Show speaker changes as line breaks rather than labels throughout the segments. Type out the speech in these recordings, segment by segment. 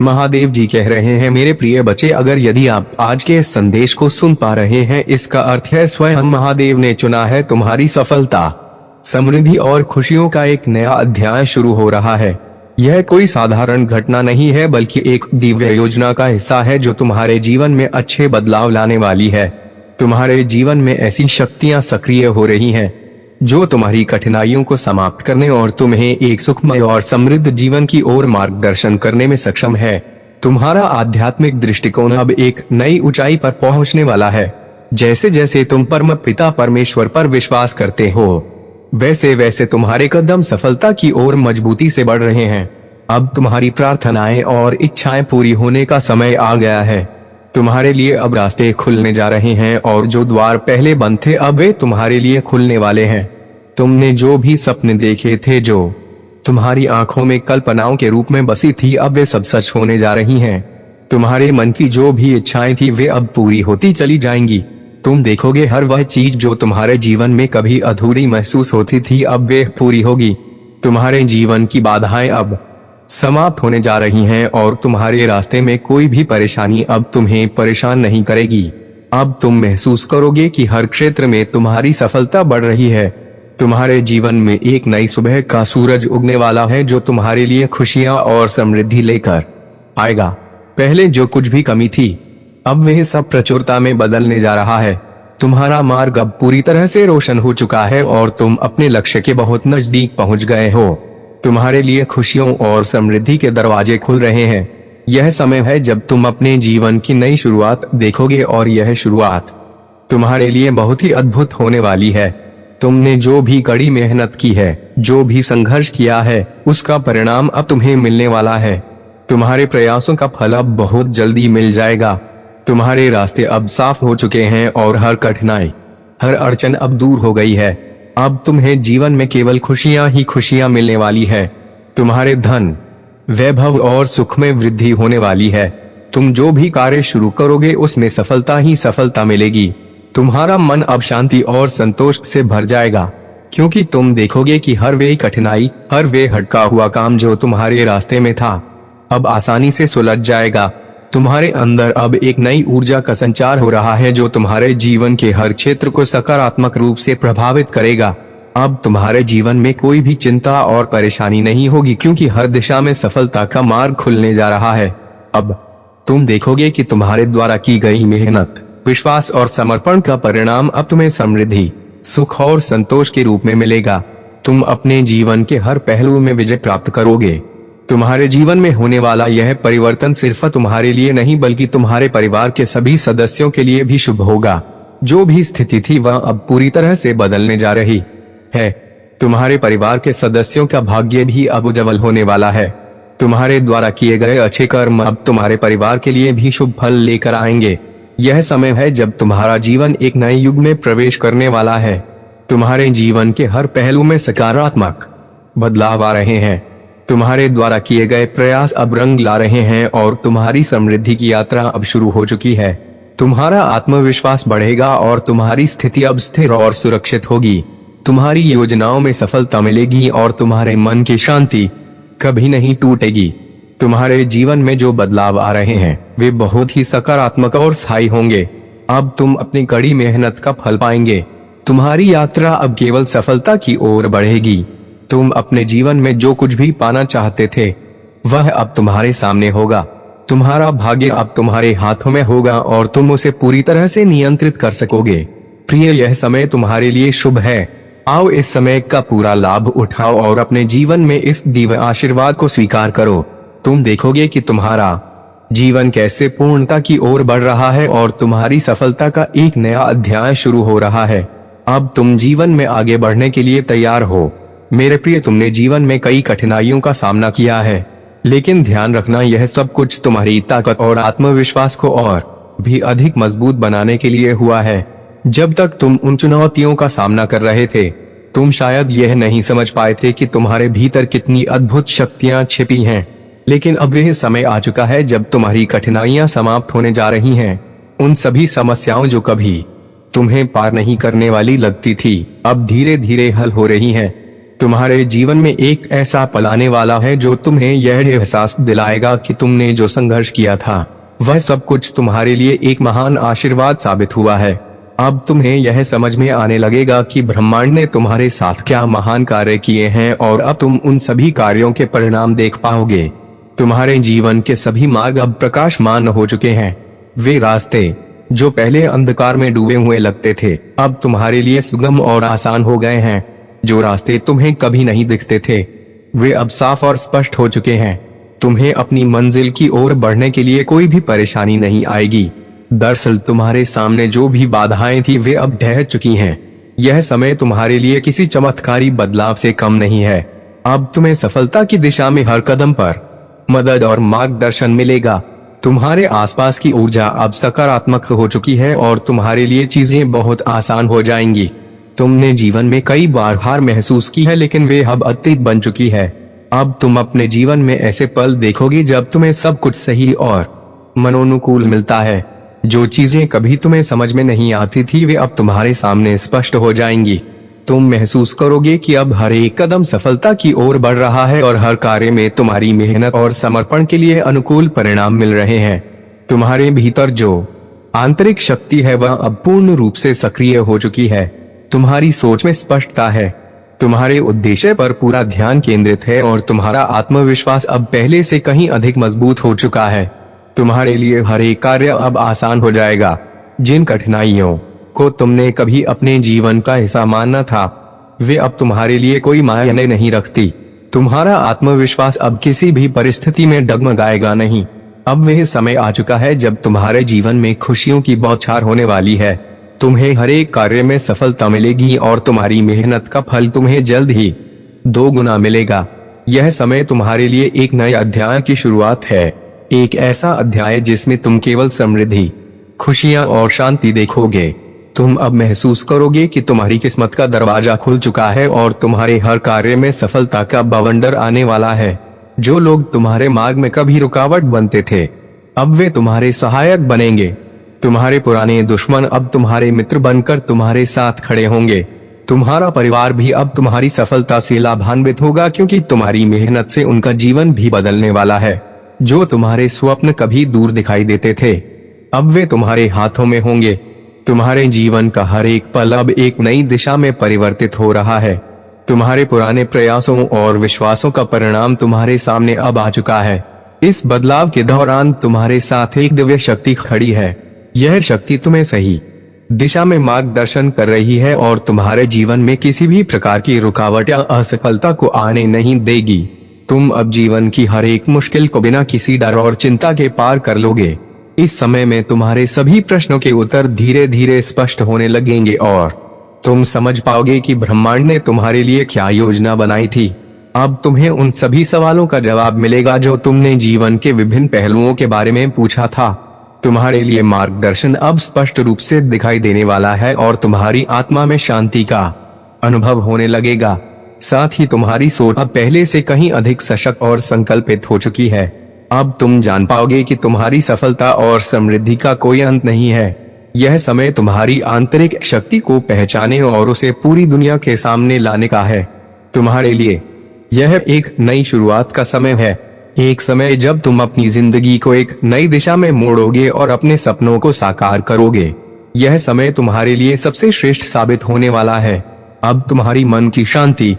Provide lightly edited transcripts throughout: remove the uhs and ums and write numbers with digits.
महादेव जी कह रहे हैं, मेरे प्रिय बच्चे, अगर यदि आप आज के इस संदेश को सुन पा रहे हैं, इसका अर्थ है स्वयं महादेव ने चुना है तुम्हारी सफलता, समृद्धि और खुशियों का एक नया अध्याय शुरू हो रहा है। यह कोई साधारण घटना नहीं है, बल्कि एक दिव्य योजना का हिस्सा है जो तुम्हारे जीवन में अच्छे बदलाव लाने वाली है। तुम्हारे जीवन में ऐसी शक्तियां सक्रिय हो रही हैं जो तुम्हारी कठिनाइयों को समाप्त करने और तुम्हें एक सुखमय और समृद्ध जीवन की ओर मार्गदर्शन करने में सक्षम है। तुम्हारा आध्यात्मिक दृष्टिकोण अब एक नई ऊंचाई पर पहुंचने वाला है। जैसे जैसे तुम परम पिता परमेश्वर पर विश्वास करते हो, वैसे वैसे तुम्हारे कदम सफलता की ओर मजबूती से बढ़ रहे हैं। अब तुम्हारी प्रार्थनाएं और इच्छाएं पूरी होने का समय आ गया है। तुम्हारे लिए अब रास्ते खुलने जा रहे हैं और जो द्वार पहले बंद थे अब वे तुम्हारे लिए खुलने वाले हैं। तुमने जो भी सपने देखे थे, जो तुम्हारी आंखों में कल्पनाओं के रूप में बसी थी, अब वे सब सच होने जा रही हैं। तुम्हारे मन की जो भी इच्छाएं थी वे अब पूरी होती चली जाएंगी। तुम देखोगे हर वह चीज जो तुम्हारे जीवन में कभी अधूरी महसूस होती थी अब वे पूरी होगी। तुम्हारे जीवन की बाधाएं अब समाप्त होने जा रही हैं और तुम्हारे रास्ते में कोई भी परेशानी अब तुम्हें परेशान नहीं करेगी। अब तुम महसूस करोगे कि हर क्षेत्र में तुम्हारी सफलता बढ़ रही है। तुम्हारे जीवन में एक नई सुबह का सूरज उगने वाला है जो तुम्हारे लिए खुशियां और समृद्धि लेकर आएगा। पहले जो कुछ भी कमी थी अब वह सब प्रचुरता में बदलने जा रहा है। तुम्हारा मार्ग अब पूरी तरह से रोशन हो चुका है और तुम अपने लक्ष्य के बहुत नजदीक पहुंच गए हो। तुम्हारे लिए खुशियों और समृद्धि के दरवाजे खुल रहे हैं। यह समय है जब तुम अपने जीवन की नई शुरुआत देखोगे और यह शुरुआत तुम्हारे लिए बहुत ही अद्भुत होने वाली है। तुमने जो भी कड़ी मेहनत की है, जो भी संघर्ष किया है, उसका परिणाम अब तुम्हें मिलने वाला है। तुम्हारे प्रयासों का फल अब बहुत जल्दी मिल जाएगा। तुम्हारे रास्ते अब साफ हो चुके हैं और हर कठिनाई, हर अड़चन अब दूर हो गई है। अब तुम्हें जीवन में केवल खुशियां ही खुशियां मिलने वाली है। तुम्हारे धन, वैभव और सुख में वृद्धि होने वाली है। तुम जो भी कार्य शुरू करोगे उसमें सफलता ही सफलता मिलेगी। तुम्हारा मन अब शांति और संतोष से भर जाएगा, क्योंकि तुम देखोगे कि हर वे कठिनाई, हर वे हटका हुआ काम जो तुम्हारे रास्ते में था अब आसानी से सुलझ जाएगा। तुम्हारे अंदर अब एक नई ऊर्जा का संचार हो रहा है जो तुम्हारे जीवन के हर क्षेत्र को सकारात्मक रूप से प्रभावित करेगा। अब तुम्हारे जीवन में कोई भी चिंता और परेशानी नहीं होगी, क्योंकि हर दिशा में सफलता का मार्ग खुलने जा रहा है। अब तुम देखोगे कि तुम्हारे द्वारा की गई मेहनत, विश्वास और समर्पण का परिणाम अब तुम्हें समृद्धि, सुख और संतोष के रूप में मिलेगा। तुम अपने जीवन के हर पहलू में विजय प्राप्त करोगे। तुम्हारे जीवन में होने वाला यह परिवर्तन सिर्फ तुम्हारे लिए नहीं बल्कि तुम्हारे परिवार के सभी सदस्यों के लिए भी शुभ होगा। जो भी स्थिति थी वह अब पूरी तरह से बदलने जा रही है। तुम्हारे परिवार के सदस्यों का भाग्य भी अब उज्जवल होने वाला है। तुम्हारे द्वारा किए गए अच्छे कर्म अब तुम्हारे परिवार के लिए भी शुभ फल लेकर आएंगे। यह समय है जब तुम्हारा जीवन एक नए युग में प्रवेश करने वाला है। तुम्हारे जीवन के हर पहलू में सकारात्मक बदलाव आ रहे हैं। तुम्हारे द्वारा किए गए प्रयास अब रंग ला रहे हैं और तुम्हारी समृद्धि की यात्रा अब शुरू हो चुकी है। तुम्हारा आत्मविश्वास बढ़ेगा और तुम्हारी स्थिति अब स्थिर और सुरक्षित होगी। तुम्हारी योजनाओं में सफलता मिलेगी और तुम्हारे मन की शांति कभी नहीं टूटेगी। तुम्हारे जीवन में जो बदलाव आ रहे हैं वे बहुत ही सकारात्मक और स्थायी होंगे। अब तुम अपनी कड़ी मेहनत का फल पाएंगे। तुम्हारी यात्रा अब केवल सफलता की ओर बढ़ेगी। तुम अपने जीवन में जो कुछ भी पाना चाहते थे वह अब तुम्हारे सामने होगा। तुम्हारा भाग्य अब तुम्हारे हाथों में होगा और तुम उसे पूरी तरह से नियंत्रित कर सकोगे। प्रिय, यह समय तुम्हारे लिए शुभ है। आओ इस समय का पूरा लाभ उठाओ और अपने जीवन में इस दिव्य आशीर्वाद को स्वीकार करो। तुम देखोगे कि तुम्हारा जीवन कैसे पूर्णता की ओर बढ़ रहा है और तुम्हारी सफलता का एक नया अध्याय शुरू हो रहा है। अब तुम जीवन में आगे बढ़ने के लिए तैयार हो। मेरे प्रिय, तुमने जीवन में कई कठिनाइयों का सामना किया है, लेकिन ध्यान रखना यह सब कुछ तुम्हारी ताकत और आत्मविश्वास को और भी अधिक मजबूत बनाने के लिए हुआ है। जब तक तुम उन चुनौतियों का सामना कर रहे थे तुम शायद यह नहीं समझ पाए थे कि तुम्हारे भीतर कितनी अद्भुत शक्तियां छिपी हैं। लेकिन अब यह समय आ चुका है जब तुम्हारी कठिनाइयां समाप्त होने जा रही हैं। उन सभी समस्याओं जो कभी तुम्हें पार नहीं करने वाली लगती थी अब धीरे धीरे हल हो रही हैं। तुम्हारे जीवन में एक ऐसा पल आने वाला है जो तुम्हें यह एहसास दिलाएगा कि तुमने जो संघर्ष किया था वह सब कुछ तुम्हारे लिए एक महान आशीर्वाद साबित हुआ है। अब तुम्हें यह समझ में आने लगेगा कि ब्रह्मांड ने तुम्हारे साथ क्या महान कार्य किए हैं और अब तुम उन सभी कार्यों के परिणाम देख पाओगे। तुम्हारे जीवन के सभी मार्ग अब प्रकाशमान हो चुके हैं। वे रास्ते जो पहले अंधकार में डूबे हुए लगते थे अब तुम्हारे लिए सुगम और आसान हो गए हैं। जो रास्ते तुम्हें कभी नहीं दिखते थे वे अब साफ और स्पष्ट हो चुके हैं। तुम्हें अपनी मंजिल की ओर बढ़ने के लिए कोई भी परेशानी नहीं आएगी। दरअसल तुम्हारे सामने जो भी बाधाएं थी वे अब ढह चुकी हैं। यह समय तुम्हारे लिए किसी चमत्कारी बदलाव से कम नहीं है। अब तुम्हें सफलता की दिशा में हर कदम पर मदद और मार्गदर्शन मिलेगा। तुम्हारे आसपास की ऊर्जा अब सकारात्मक हो चुकी है और तुम्हारे लिए चीजें बहुत आसान हो जाएंगी। तुमने जीवन में कई बार हार महसूस की है लेकिन वे अब अतीत बन चुकी है। अब तुम अपने जीवन में ऐसे पल देखोगे जब तुम्हें सब कुछ सही और मनोनुकूल मिलता है। जो चीजें कभी तुम्हें समझ में नहीं आती थी वे अब तुम्हारे सामने स्पष्ट हो जाएंगी। तुम महसूस करोगे कि अब हर एक कदम सफलता की ओर बढ़ रहा है और हर कार्य में तुम्हारी मेहनत और समर्पण के लिए अनुकूल परिणाम मिल रहे हैं। तुम्हारे भीतर जो आंतरिक शक्ति है वह अब पूर्ण रूप से सक्रिय हो चुकी है। तुम्हारी सोच में स्पष्टता है, तुम्हारे उद्देश्य पर पूरा ध्यान केंद्रित है और तुम्हारा आत्मविश्वास अब पहले से कहीं अधिक मजबूत हो चुका है। तुम्हारे लिए हर एक कार्य अब आसान हो जाएगा। जिन कठिनाइयों को तुमने कभी अपने जीवन का हिस्सा माना था वे अब तुम्हारे लिए कोई मायने नहीं रखती। तुम्हारा आत्मविश्वास अब किसी भी परिस्थिति में डगमगाएगा नहीं। अब वह समय आ चुका है जब तुम्हारे जीवन में खुशियों की बौछार होने वाली है। तुम्हें हर एक कार्य में सफलता मिलेगी और तुम्हारी मेहनत का फल तुम्हें जल्द ही 2 गुना मिलेगा। यह समय तुम्हारे लिए एक नए अध्याय की शुरुआत है। एक ऐसा अध्याय जिसमें तुम केवल समृद्धि, खुशियां और शांति देखोगे। तुम अब महसूस करोगे कि तुम्हारी किस्मत का दरवाजा खुल चुका है और तुम्हारे हर कार्य में सफलता का बवंडर आने वाला है। जो लोग तुम्हारे मार्ग में कभी रुकावट बनते थे अब वे तुम्हारे सहायक बनेंगे। तुम्हारे पुराने दुश्मन अब तुम्हारे मित्र बनकर तुम्हारे साथ खड़े होंगे। तुम्हारा परिवार भी अब तुम्हारी सफलता से लाभान्वित होगा क्योंकि तुम्हारी मेहनत से उनका जीवन भी बदलने वाला है। जो तुम्हारे स्वप्न कभी दूर दिखाई देते थे अब वे तुम्हारे हाथों में होंगे। तुम्हारे जीवन का हर एक पल अब एक नई दिशा में परिवर्तित हो रहा है। तुम्हारे पुराने प्रयासों और विश्वासों का परिणाम तुम्हारे सामने अब आ चुका है। इस बदलाव के दौरान तुम्हारे साथ एक दिव्य शक्ति खड़ी है। यह शक्ति तुम्हें सही दिशा में मार्गदर्शन कर रही है और तुम्हारे जीवन में किसी भी प्रकार की रुकावट या असफलता को आने नहीं देगी। तुम अब जीवन की हर एक मुश्किल को बिना किसी डर और चिंता के पार कर लोगे। इस समय में तुम्हारे सभी प्रश्नों के उत्तर धीरे धीरे स्पष्ट होने लगेंगे और तुम समझ पाओगे कि ब्रह्मांड ने तुम्हारे लिए क्या योजना बनाई थी। अब तुम्हें उन सभी सवालों का जवाब मिलेगा जो तुमने जीवन के विभिन्न पहलुओं के बारे में पूछा था। तुम्हारे लिए मार्गदर्शन अब स्पष्ट रूप से दिखाई देने वाला है और तुम्हारी आत्मा में शांति का अनुभव होने लगेगा। साथ ही तुम्हारी सोच अब पहले से कहीं अधिक सशक्त और संकल्पित हो चुकी है। अब तुम जान पाओगे कि तुम्हारी सफलता और समृद्धि का कोई अंत नहीं है। यह समय तुम्हारी आंतरिक शक्ति को पहचाने और उसे पूरी दुनिया के सामने लाने का है। तुम्हारे लिए यह एक नई शुरुआत का समय है। एक समय जब तुम अपनी जिंदगी को एक नई दिशा में मोड़ोगे और अपने सपनों को साकार करोगे। यह समय तुम्हारे लिए सबसे श्रेष्ठ साबित होने वाला है। अब तुम्हारी मन की शांति,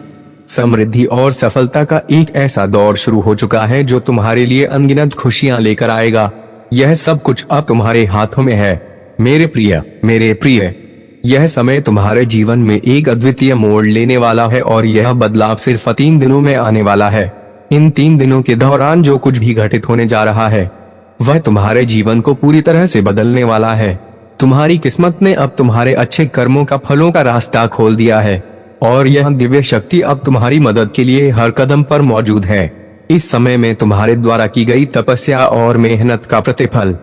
समृद्धि और सफलता का एक ऐसा दौर शुरू हो चुका है जो तुम्हारे लिए अनगिनत खुशियां लेकर आएगा। यह सब कुछ अब तुम्हारे हाथों में है। मेरे प्रिय, यह समय तुम्हारे जीवन में एक अद्वितीय मोड़ लेने वाला है और यह बदलाव सिर्फ 3 दिनों में आने वाला है। इन 3 दिनों के दौरान जो कुछ भी घटित होने जा रहा है वह तुम्हारे जीवन को पूरी तरह से बदलने वाला है। तुम्हारी किस्मत ने अब तुम्हारे अच्छे कर्मों का फलों का रास्ता खोल दिया है और यह दिव्य शक्ति अब तुम्हारी मदद के लिए हर कदम पर मौजूद है। इस समय में तुम्हारे द्वारा की गई तपस्या और मेहनत का प्रतिफल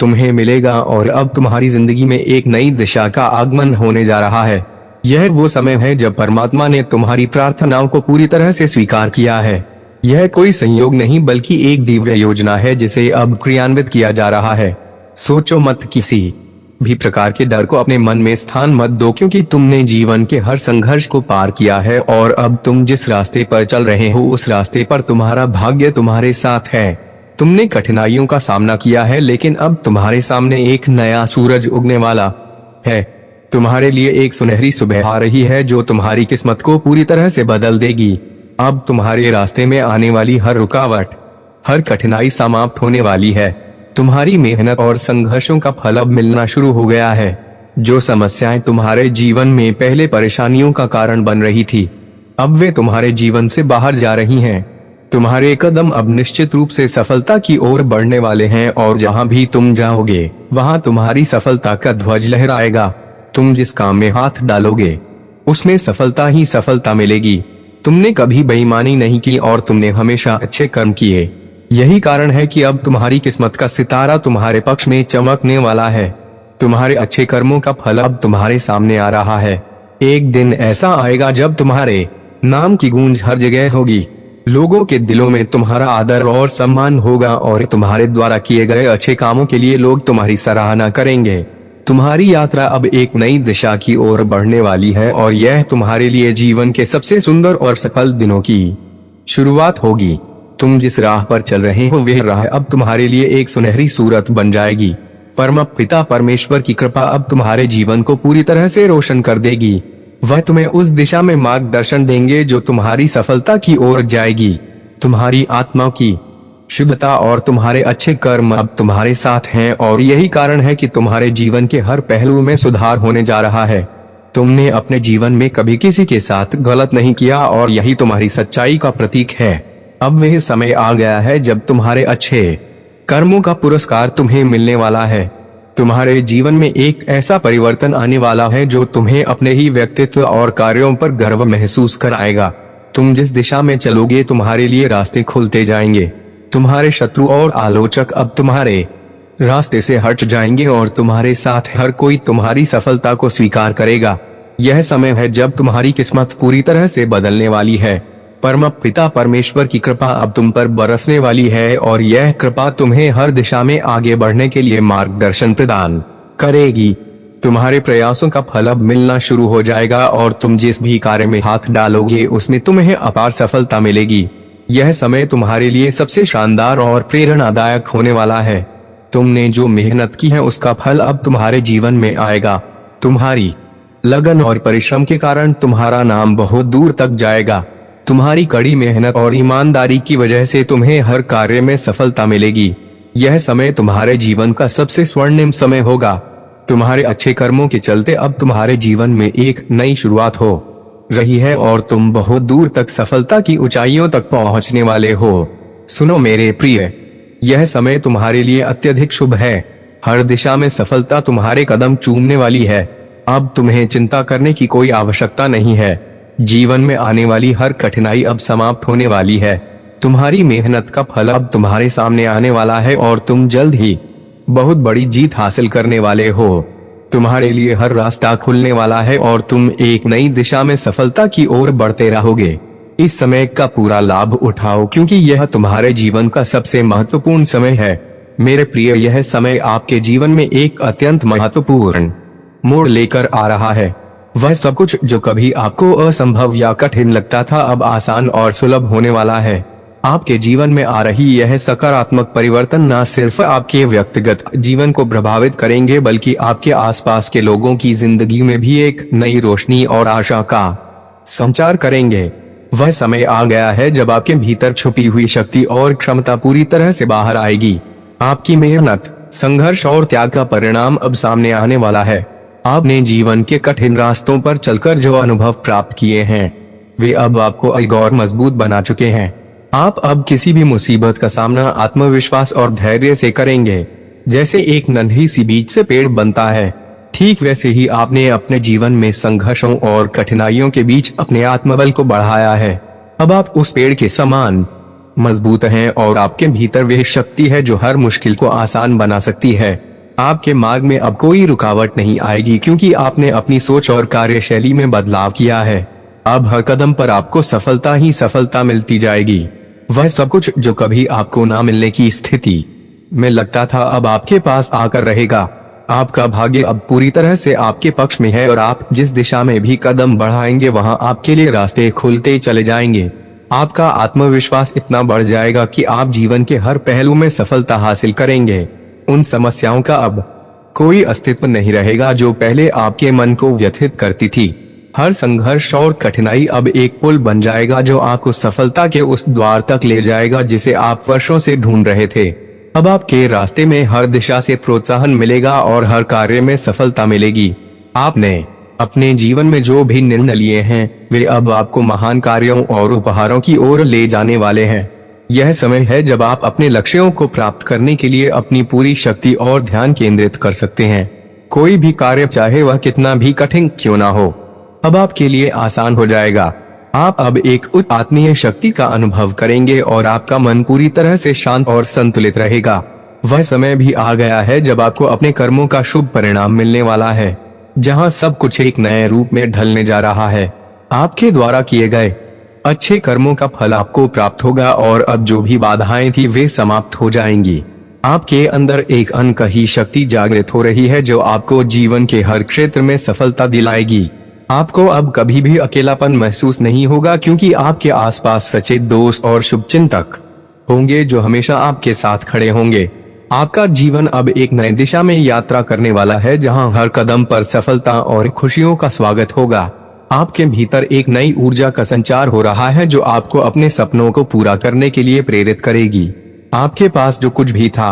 तुम्हें मिलेगा और अब तुम्हारी जिंदगी में एक नई दिशा का आगमन होने जा रहा है। यह वो समय है जब परमात्मा ने तुम्हारी प्रार्थनाओं को पूरी तरह से स्वीकार किया है। यह कोई संयोग नहीं बल्कि एक दिव्य योजना है जिसे अब क्रियान्वित किया जा रहा है। सोचो मत, किसी भी प्रकार के डर को अपने मन में स्थान मत दो, क्योंकि तुमने जीवन के हर संघर्ष को पार किया है और अब तुम जिस रास्ते पर चल रहे हो उस रास्ते पर तुम्हारा भाग्य तुम्हारे साथ है। तुमने कठिनाइयों का सामना किया है, लेकिन अब तुम्हारे सामने एक नया सूरज उगने वाला है। तुम्हारे लिए एक सुनहरी सुबह आ रही है जो तुम्हारी किस्मत को पूरी तरह से बदल देगी। अब तुम्हारे रास्ते में आने वाली हर रुकावट, हर कठिनाई समाप्त होने वाली है। तुम्हारी मेहनत और संघर्षों का फल अब मिलना शुरू हो गया है। जो समस्याएं तुम्हारे जीवन में पहले परेशानियों का कारण बन रही थी, अब वे तुम्हारे जीवन से बाहर जा रही हैं। तुम्हारे कदम अब निश्चित रूप से सफलता की ओर बढ़ने वाले हैं और जहां भी तुम जाओगे वहां तुम्हारी सफलता का ध्वज लहराएगा। तुम जिस काम में हाथ डालोगे उसमें सफलता ही सफलता मिलेगी। तुमने कभी बेईमानी नहीं की और तुमने हमेशा अच्छे कर्म किए। यही कारण है कि अब तुम्हारी किस्मत का सितारा तुम्हारे पक्ष में चमकने वाला है। तुम्हारे अच्छे कर्मों का फल अब तुम्हारे सामने आ रहा है। एक दिन ऐसा आएगा जब तुम्हारे नाम की गूंज हर जगह होगी। लोगों के दिलों में तुम्हारा आदर और सम्मान होगा और तुम्हारे द्वारा किए गए अच्छे कामों के लिए लोग तुम्हारी सराहना करेंगे। तुम्हारी यात्रा अब एक नई दिशा की ओर बढ़ने वाली है और यह तुम्हारे लिए जीवन के सबसे सुंदर और सफल दिनों की शुरुआत होगी। तुम जिस राह पर चल रहे हो वह राह अब तुम्हारे लिए एक सुनहरी सूरत बन जाएगी। परम पिता परमेश्वर की कृपा अब तुम्हारे जीवन को पूरी तरह से रोशन कर देगी। वह तुम्हें उस दिशा में मार्गदर्शन देंगे जो तुम्हारी सफलता की ओर जाएगी। तुम्हारी आत्मा की शुद्धता और तुम्हारे अच्छे कर्म अब तुम्हारे साथ हैं और यही कारण है कि तुम्हारे जीवन के हर पहलू में सुधार होने जा रहा है। तुमने अपने जीवन में कभी किसी के साथ गलत नहीं किया और यही तुम्हारी सच्चाई का प्रतीक है। अब वह समय आ गया है जब तुम्हारे अच्छे कर्मों का पुरस्कार तुम्हें मिलने वाला है। तुम्हारे जीवन में एक ऐसा परिवर्तन आने वाला है जो तुम्हें अपने ही व्यक्तित्व और कार्यों पर गर्व महसूस कराएगा। तुम जिस दिशा में चलोगे तुम्हारे लिए रास्ते खुलते जाएंगे। तुम्हारे शत्रु और आलोचक अब तुम्हारे रास्ते से हट जाएंगे और तुम्हारे साथ हर कोई तुम्हारी सफलता को स्वीकार करेगा। यह समय है जब तुम्हारी किस्मत पूरी तरह से बदलने वाली है। परम पिता परमेश्वर की कृपा अब तुम पर बरसने वाली है और यह कृपा तुम्हें हर दिशा में आगे बढ़ने के लिए मार्गदर्शन प्रदान करेगी। तुम्हारे प्रयासों का फल अब मिलना शुरू हो जाएगा और तुम जिस भी कार्य में हाथ डालोगे उसमें तुम्हें अपार सफलता मिलेगी। यह समय तुम्हारे लिए सबसे शानदार और प्रेरणादायक होने वाला है। तुमने जो मेहनत की है उसका फल अब तुम्हारे जीवन में आएगा। तुम्हारी लगन और परिश्रम के कारण तुम्हारा नाम बहुत दूर तक जाएगा। तुम्हारी कड़ी मेहनत और ईमानदारी की वजह से तुम्हें हर कार्य में सफलता मिलेगी। यह समय तुम्हारे जीवन का सबसे स्वर्णिम समय होगा। तुम्हारे अच्छे कर्मों के चलते अब तुम्हारे जीवन में एक नई शुरुआत हो रही है और तुम बहुत दूर तक सफलता की ऊंचाइयों तक पहुंचने वाले हो। सुनो मेरे प्रिय, यह समय तुम्हारे लिए अत्यधिक शुभ है। हर दिशा में सफलता तुम्हारे कदम चूमने वाली है। अब तुम्हें चिंता करने की कोई आवश्यकता नहीं है। जीवन में आने वाली हर कठिनाई अब समाप्त होने वाली है। तुम्हारी मेहनत का फल अब तुम्हारे सामने आने वाला है और तुम जल्द ही बहुत बड़ी जीत हासिल करने वाले हो। तुम्हारे लिए हर रास्ता खुलने वाला है और तुम एक नई दिशा में सफलता की ओर बढ़ते रहोगे। इस समय का पूरा लाभ उठाओ क्योंकि यह तुम्हारे जीवन का सबसे महत्वपूर्ण समय है। मेरे प्रिय, यह समय आपके जीवन में एक अत्यंत महत्वपूर्ण मोड़ लेकर आ रहा है। वह सब कुछ जो कभी आपको असंभव या कठिन लगता था अब आसान और सुलभ होने वाला है। आपके जीवन में आ रही यह सकारात्मक परिवर्तन न सिर्फ आपके व्यक्तिगत जीवन को प्रभावित करेंगे बल्कि आपके आसपास के लोगों की जिंदगी में भी एक नई रोशनी और आशा का संचार करेंगे। वह समय आ गया है जब आपके भीतर छुपी हुई शक्ति और क्षमता पूरी तरह से बाहर आएगी। आपकी मेहनत, संघर्ष और त्याग का परिणाम अब सामने आने वाला है। आपने जीवन के कठिन रास्तों पर चलकर जो अनुभव प्राप्त किए हैं वे अब आपको और मजबूत बना चुके हैं। आप अब किसी भी मुसीबत का सामना आत्मविश्वास और धैर्य से करेंगे। जैसे एक नन्ही सी बीज से पेड़ बनता है, ठीक वैसे ही आपने अपने जीवन में संघर्षों और कठिनाइयों के बीच अपने आत्मबल को बढ़ाया है। अब आप उस पेड़ के समान मजबूत हैं और आपके भीतर वह शक्ति है जो हर मुश्किल को आसान बना सकती है। आपके मार्ग में अब कोई रुकावट नहीं आएगी क्योंकि आपने अपनी सोच और कार्यशैली में बदलाव किया है। अब हर कदम पर आपको सफलता ही सफलता मिलती जाएगी। वह सब कुछ जो कभी आपको ना मिलने की स्थिति में लगता था अब आपके पास आकर रहेगा। आपका भाग्य अब पूरी तरह से आपके पक्ष में है और आप जिस दिशा में भी कदम बढ़ाएंगे वहां आपके लिए रास्ते खुलते चले जाएंगे। आपका आत्मविश्वास इतना बढ़ जाएगा कि आप जीवन के हर पहलू में सफलता हासिल करेंगे। उन समस्याओं का अब कोई अस्तित्व नहीं रहेगा जो पहले आपके मन को व्यथित करती थी। हर संघर्ष और कठिनाई अब एक पुल बन जाएगा जो आपको सफलता के उस द्वार तक ले जाएगा जिसे आप वर्षों से ढूंढ रहे थे। अब आपके रास्ते में हर दिशा से प्रोत्साहन मिलेगा और हर कार्य में सफलता मिलेगी। आपने अपने जीवन में जो भी निर्णय लिए हैं वे अब आपको महान कार्यों और उपहारों की ओर ले जाने वाले हैं। यह समय है जब आप अपने लक्ष्यों को प्राप्त करने के लिए अपनी पूरी शक्ति और ध्यान केंद्रित कर सकते हैं। कोई भी कार्य चाहे वह कितना भी कठिन क्यों ना हो अब आपके लिए आसान हो जाएगा। आप अब एक उच्च आत्मीय शक्ति का अनुभव करेंगे और आपका मन पूरी तरह से शांत और संतुलित रहेगा। वह समय भी आ गया है जब आपको अपने कर्मों का शुभ परिणाम मिलने वाला है, जहां सब कुछ एक नए रूप में ढलने जा रहा है। आपके द्वारा किए गए अच्छे कर्मों का फल आपको प्राप्त होगा और अब जो भी बाधाएं थी वे समाप्त हो जाएंगी। आपके अंदर एक अनकही शक्ति जागृत हो रही है जो आपको जीवन के हर क्षेत्र में सफलता दिलाएगी। आपको अब कभी भी अकेलापन महसूस नहीं होगा क्योंकि आपके आसपास सच्चे दोस्त और शुभचिंतक होंगे जो हमेशा आपके साथ खड़े होंगे। आपका जीवन अब एक नई दिशा में यात्रा करने वाला है जहां हर कदम पर सफलता और खुशियों का स्वागत होगा। आपके भीतर एक नई ऊर्जा का संचार हो रहा है जो आपको अपने सपनों को पूरा करने के लिए प्रेरित करेगी। आपके पास जो कुछ भी था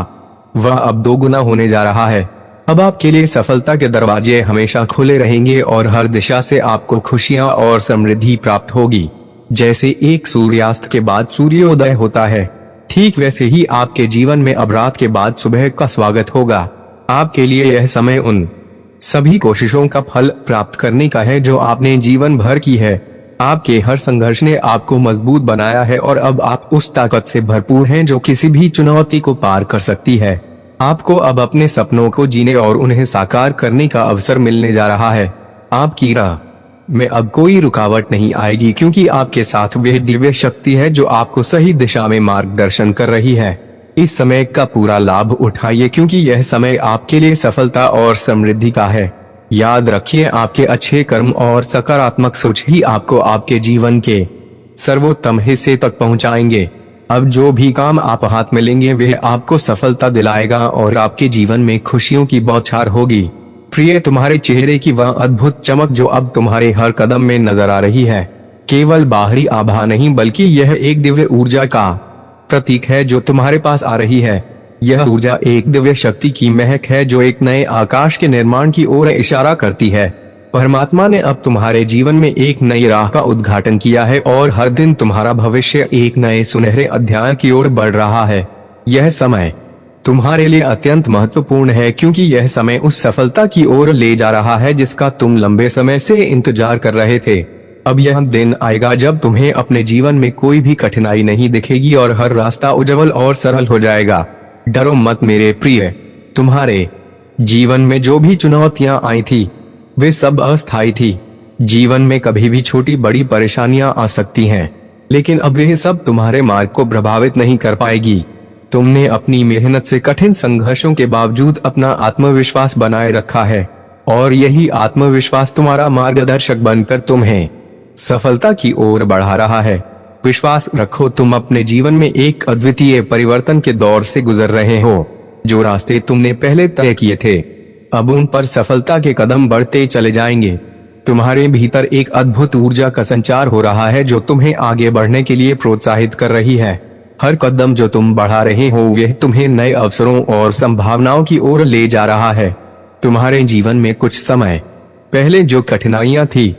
वह अब दोगुना होने जा रहा है। अब आपके लिए सफलता के दरवाजे हमेशा खुले रहेंगे और हर दिशा से आपको खुशियां और समृद्धि प्राप्त होगी। जैसे एक सूर्यास्त के बाद सूर्योदय होता है, ठीक वैसे ही आपके जीवन में अब रात के बाद सुबह का स्वागत होगा। आपके लिए यह समय उन सभी कोशिशों का फल प्राप्त करने का है जो आपने जीवन भर की है। आपके हर संघर्ष ने आपको मजबूत बनाया है और अब आप उस ताकत से भरपूर हैं जो किसी भी चुनौती को पार कर सकती है। आपको अब अपने सपनों को जीने और उन्हें साकार करने का अवसर मिलने जा रहा है। आपकी राह में अब कोई रुकावट नहीं आएगी क्योंकि आपके साथ वह दिव्य शक्ति है जो आपको सही दिशा में मार्गदर्शन कर रही है। इस समय का पूरा लाभ उठाइए क्योंकि यह समय आपके लिए सफलता और समृद्धि का है। याद रखिए, आपके अच्छे कर्म और सकारात्मक सोच ही आपको आपके जीवन के सर्वोत्तम हिस्से तक पहुंचाएंगे। अब जो भी काम आप हाथ में लेंगे वह आपको सफलता दिलाएगा और आपके जीवन में खुशियों की बौछार होगी। प्रिय, तुम्हारे चेहरे की वह अद्भुत चमक जो अब तुम्हारे हर कदम में नजर आ रही है केवल बाहरी आभा नहीं बल्कि यह एक दिव्य ऊर्जा का प्रतीक है जो तुम्हारे पास आ रही है। यह ऊर्जा एक दिव्य शक्ति की महक है जो एक नए आकाश के निर्माण की ओर इशारा करती है। परमात्मा ने अब तुम्हारे जीवन में एक नई राह का उद्घाटन किया है और हर दिन तुम्हारा भविष्य एक नए सुनहरे अध्याय की ओर बढ़ रहा है। यह समय तुम्हारे लिए अत्यंत महत्वपूर्ण है क्योंकि यह समय उस सफलता की ओर ले जा रहा है जिसका तुम लंबे समय से इंतजार कर रहे थे। अब यह दिन आएगा जब तुम्हें अपने जीवन में कोई भी कठिनाई नहीं दिखेगी और हर रास्ता उज्जवल और सरल हो जाएगा। डरो मत मेरे प्रिय, तुम्हारे जीवन में जो भी चुनौतियां आई थी वे सब अस्थायी थी। जीवन में कभी भी छोटी बड़ी परेशानियां आ सकती हैं, लेकिन अब यह सब तुम्हारे मार्ग को प्रभावित नहीं कर पाएगी। तुमने अपनी मेहनत से कठिन संघर्षों के बावजूद अपना आत्मविश्वास बनाए रखा है और यही आत्मविश्वास तुम्हारा मार्गदर्शक बनकर तुम्हें सफलता की ओर बढ़ा रहा है। विश्वास रखो, तुम अपने जीवन में एक अद्वितीय परिवर्तन के दौर से गुजर रहे हो। जो रास्ते तुमने पहले तय किए थे अब उन पर सफलता के कदम बढ़ते चले जाएंगे। तुम्हारे भीतर एक अद्भुत ऊर्जा का संचार हो रहा है जो तुम्हें आगे बढ़ने के लिए प्रोत्साहित कर रही है। हर कदम जो तुम बढ़ा रहे हो वह तुम्हें नए अवसरों और संभावनाओं की ओर ले जा रहा है। तुम्हारे जीवन में कुछ समय पहले जो कठिनाइयां थी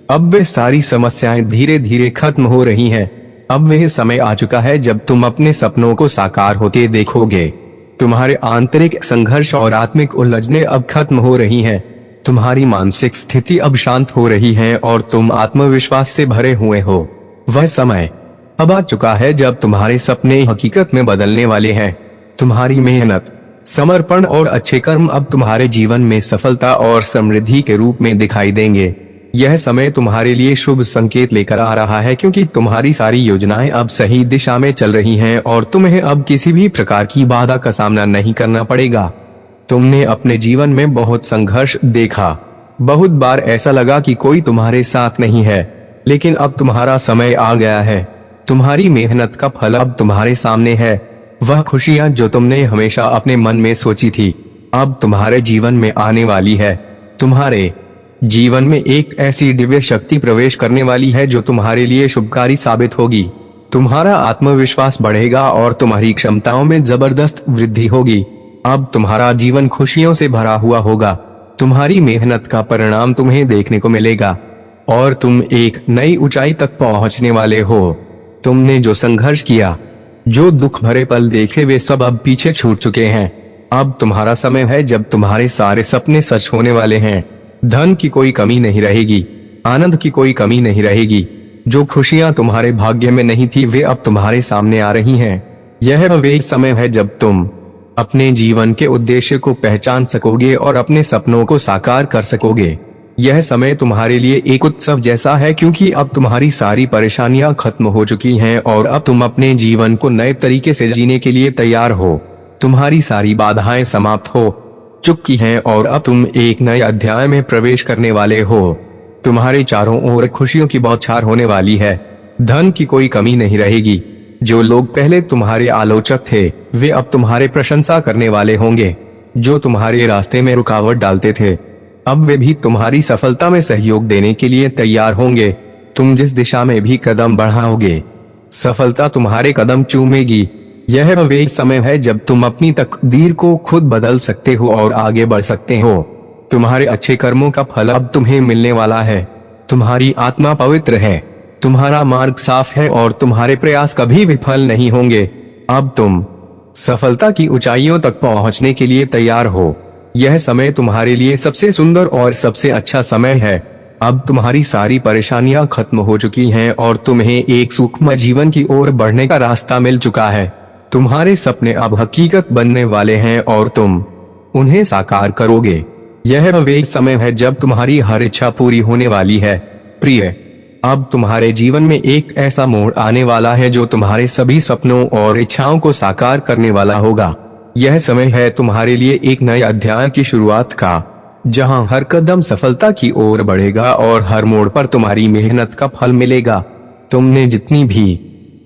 अब वे सारी समस्याएं धीरे धीरे खत्म हो रही हैं। अब वह समय आ चुका है जब तुम अपने सपनों को साकार होते देखोगे। तुम्हारे आंतरिक संघर्ष और आत्मिक उलझने अब खत्म हो रही हैं। तुम्हारी मानसिक स्थिति अब शांत हो रही है और तुम आत्मविश्वास से भरे हुए हो। वह समय अब आ चुका है जब तुम्हारे सपने हकीकत में बदलने वाले हैं। तुम्हारी मेहनत, समर्पण और अच्छे कर्म अब तुम्हारे जीवन में सफलता और समृद्धि के रूप में दिखाई देंगे। यह समय तुम्हारे लिए शुभ संकेत लेकर आ रहा है क्योंकि तुम्हारी सारी योजनाएं अब सही दिशा में चल रही हैं और तुम्हें अब किसी भी प्रकार की बाधा का सामना नहीं करना पड़ेगा। तुमने अपने जीवन में बहुत संघर्ष देखा। बहुत बार ऐसा लगा कि कोई तुम्हारे साथ नहीं है, लेकिन अब तुम्हारा समय आ गया है। तुम्हारी मेहनत का फल अब तुम्हारे सामने है। वह खुशियां जो तुमने हमेशा अपने मन में सोची थी, अब तुम्हारे जीवन में आने वाली है। तुम्हारे जीवन में एक ऐसी दिव्य शक्ति प्रवेश करने वाली है जो तुम्हारे लिए शुभकारी साबित होगी। तुम्हारा आत्मविश्वास बढ़ेगा और तुम्हारी क्षमताओं में जबरदस्त वृद्धि होगी। अब तुम्हारा जीवन खुशियों से भरा हुआ होगा। तुम्हारी मेहनत का परिणाम तुम्हें देखने को मिलेगा और तुम एक नई ऊंचाई तक पहुंचने वाले हो। तुमने जो संघर्ष किया, जो दुख भरे पल देखे, वे सब अब पीछे छूट चुके हैं। अब तुम्हारा समय है जब तुम्हारे सारे सपने सच होने वाले हैं। धन की कोई कमी नहीं रहेगी, आनंद की कोई कमी नहीं रहेगी। जो खुशियां तुम्हारे भाग्य में नहीं थी, वे अब तुम्हारे सामने आ रही हैं। यह वे समय है जब तुम अपने जीवन के उद्देश्य को पहचान सकोगे और अपने सपनों को साकार कर सकोगे। यह समय तुम्हारे लिए एक उत्सव जैसा है, क्योंकि अब तुम्हारी सारी परेशानियां खत्म हो चुकी हैं और अब तुम अपने जीवन को नए तरीके से जीने के लिए तैयार हो। तुम्हारी सारी बाधाएं समाप्त हो चुकी हैं और अब तुम एक नए अध्याय में प्रवेश करने वाले हो। तुम्हारे चारों ओर खुशियों की बौछार होने वाली है। धन की कोई कमी नहीं रहेगी। जो लोग पहले तुम्हारे आलोचक थे, वे अब तुम्हारे प्रशंसा करने वाले होंगे। जो तुम्हारे रास्ते में रुकावट डालते थे, अब वे भी तुम्हारी सफलता में सहयोग देने के लिए तैयार होंगे। तुम जिस दिशा में भी कदम बढ़ाओगे, सफलता तुम्हारे कदम चूमेगी। यह वे समय है जब तुम अपनी तकदीर को खुद बदल सकते हो और आगे बढ़ सकते हो। तुम्हारे अच्छे कर्मों का फल अब तुम्हें मिलने वाला है। तुम्हारी आत्मा पवित्र है, तुम्हारा मार्ग साफ है और तुम्हारे प्रयास कभी विफल नहीं होंगे। अब तुम सफलता की ऊंचाइयों तक पहुंचने के लिए तैयार हो। यह समय तुम्हारे लिए सबसे सुंदर और सबसे अच्छा समय है। अब तुम्हारी सारी परेशानियां खत्म हो चुकी हैं और तुम्हें एक सूक्ष्म जीवन की ओर बढ़ने का रास्ता मिल चुका है। तुम्हारे सपने अब हकीकत बनने वाले हैं और तुम उन्हें साकार करोगे। यह वे समय है जब तुम्हारी हर इच्छा पूरी होने वाली है। प्रिय, अब तुम्हारे जीवन में एक ऐसा मोड़ आने वाला है जो तुम्हारे सभी सपनों और इच्छाओं को साकार करने वाला होगा। यह समय है तुम्हारे लिए एक नए अध्याय की शुरुआत का, जहां हर कदम सफलता की ओर बढ़ेगा और हर मोड़ पर तुम्हारी मेहनत का फल मिलेगा। तुमने जितनी भी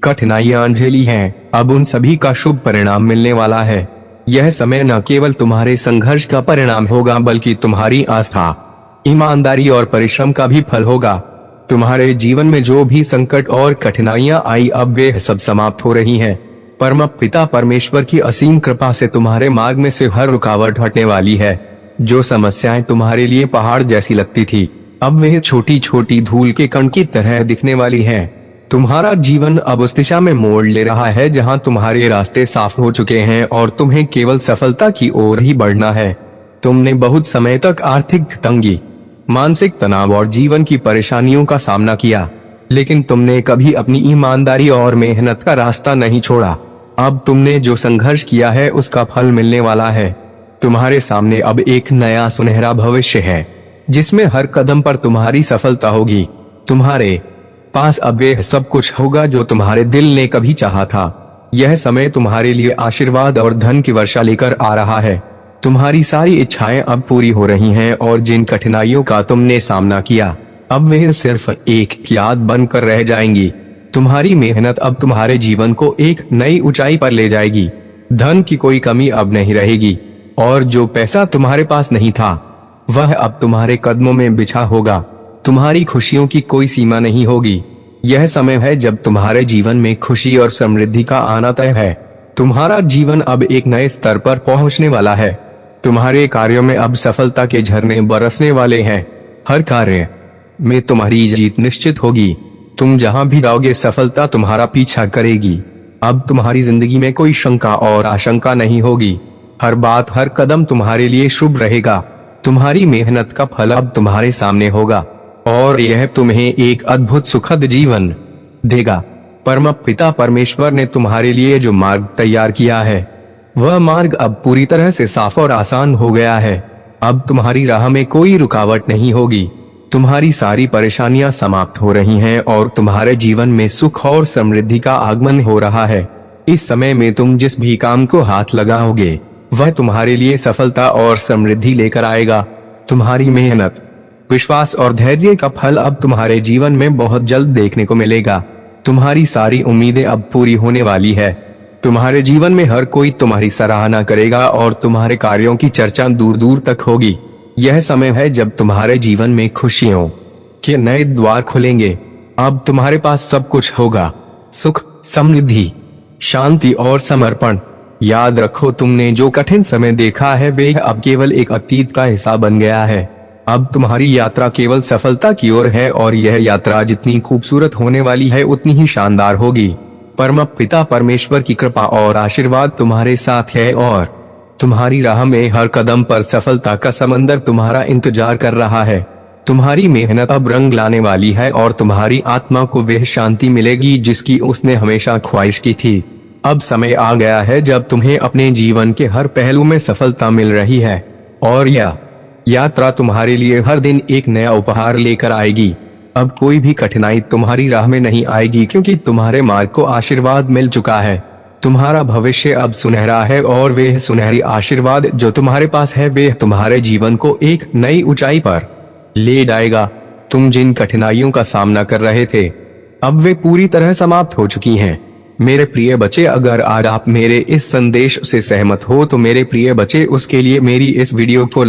कठिनाइयां झेली हैं, अब उन सभी का शुभ परिणाम मिलने वाला है। यह समय न केवल तुम्हारे संघर्ष का परिणाम होगा, बल्कि तुम्हारी आस्था, ईमानदारी और परिश्रम का भी फल होगा। तुम्हारे जीवन में जो भी संकट और कठिनाइयां आई, अब वे सब समाप्त हो रही हैं। परम पिता परमेश्वर की असीम कृपा से तुम्हारे मार्ग में से हर रुकावट हटने वाली है। जो समस्याएं तुम्हारे लिए पहाड़ जैसी लगती थी, अब वे छोटी छोटी धूल के कण की तरह दिखने वाली हैं। तुम्हारा जीवन अब उस दिशा में मोड़ ले रहा है जहां तुम्हारे रास्ते साफ हो चुके हैं और तुम्हें केवल सफलता की ओर ही बढ़ना है। तुमने बहुत समय तक आर्थिक तंगी, मानसिक तनाव और जीवन की परेशानियों का सामना किया, लेकिन तुमने कभी अपनी ईमानदारी और मेहनत का रास्ता नहीं छोड़ा। अब तुमने जो संघर्ष किया है, उसका फल मिलने वाला है। तुम्हारे सामने अब एक नया सुनहरा भविष्य है, जिसमें हर कदम पर तुम्हारी सफलता होगी। तुम्हारे पास अब वे सब कुछ होगा जो तुम्हारे दिल ने कभी चाहा था। यह समय तुम्हारे लिए आशीर्वाद और धन की वर्षा लेकर आ रहा है। तुम्हारी सारी इच्छाएं अब पूरी हो रही हैं और जिन कठिनाइयों का तुमने सामना किया, अब वे सिर्फ एक याद बनकर रह जाएंगी। तुम्हारी मेहनत अब तुम्हारे जीवन को एक नई ऊंचाई पर ले जाएगी। धन की कोई कमी अब नहीं रहेगी और जो पैसा तुम्हारे पास नहीं था, वह अब तुम्हारे कदमों में बिछा होगा। तुम्हारी खुशियों की कोई सीमा नहीं होगी। यह समय है जब तुम्हारे जीवन में खुशी और समृद्धि का आना तय है। तुम्हारा जीवन अब एक नए स्तर पर पहुंचने वाला है। तुम्हारे कार्यों में अब सफलता के झरने बरसने वाले हैं। हर कार्य में तुम्हारी जीत निश्चित होगी। तुम जहां भी जाओगे, सफलता तुम्हारा पीछा करेगी। अब तुम्हारी जिंदगी में कोई शंका और आशंका नहीं होगी। हर बात, हर कदम तुम्हारे लिए शुभ रहेगा। तुम्हारी मेहनत का फल अब तुम्हारे सामने होगा और यह तुम्हें एक अद्भुत सुखद जीवन देगा। परम पिता परमेश्वर ने तुम्हारे लिए जो मार्ग तैयार किया है, वह मार्ग अब पूरी तरह से साफ और आसान हो गया है। अब तुम्हारी राह में कोई रुकावट नहीं होगी। तुम्हारी सारी परेशानियां समाप्त हो रही हैं और तुम्हारे जीवन में सुख और समृद्धि का आगमन हो रहा है। इस समय में तुम जिस भी काम को हाथ लगाओगे, वह तुम्हारे लिए सफलता और समृद्धि लेकर आएगा। तुम्हारी मेहनत, विश्वास और धैर्य का फल अब तुम्हारे जीवन में बहुत जल्द देखने को मिलेगा। तुम्हारी सारी उम्मीदें अब पूरी होने वाली है। तुम्हारे जीवन में हर कोई तुम्हारी सराहना करेगा और तुम्हारे कार्यों की चर्चा दूर दूर तक होगी। यह समय है जब तुम्हारे जीवन में खुशियों के नए द्वार खुलेंगे। अब तुम्हारे पास सब कुछ होगा, सुख, समृद्धि, शांति और समर्पण। याद रखो, तुमने जो कठिन समय देखा है वे अब केवल एक अतीत का हिस्सा बन गया है। अब तुम्हारी यात्रा केवल सफलता की ओर है और यह यात्रा जितनी खूबसूरत होने वाली है उतनी ही शानदार होगी। परम पिता परमेश्वर की कृपा और आशीर्वाद तुम्हारे साथ है और तुम्हारी राह में हर कदम पर सफलता का समंदर तुम्हारा इंतजार कर रहा है। तुम्हारी मेहनत अब रंग लाने वाली है और तुम्हारी आत्मा को वह शांति मिलेगी जिसकी उसने हमेशा ख्वाहिश की थी। अब समय आ गया है जब तुम्हें अपने जीवन के हर पहलू में सफलता मिल रही है और यह यात्रा तुम्हारे लिए हर दिन एक नया उपहार लेकर आएगी। अब कोई भी कठिनाई तुम्हारी राह में नहीं आएगी क्योंकि तुम्हारे मार्ग को आशीर्वाद मिल चुका है। तुम्हारा भविष्य अब सुनहरा है और वे सुनहरी आशीर्वाद जो तुम्हारे पास है वे तुम्हारे जीवन को एक नई ऊंचाई पर ले जाएगा। तुम जिन कठिनाइयों का सामना कर रहे थे अब वे पूरी तरह समाप्त हो चुकी हैं। मेरे प्रिय बच्चे, अगर आज आप मेरे इस संदेश से सहमत हो तो मेरे प्रिय बच्चे उसके लिए मेरी इस वीडियो को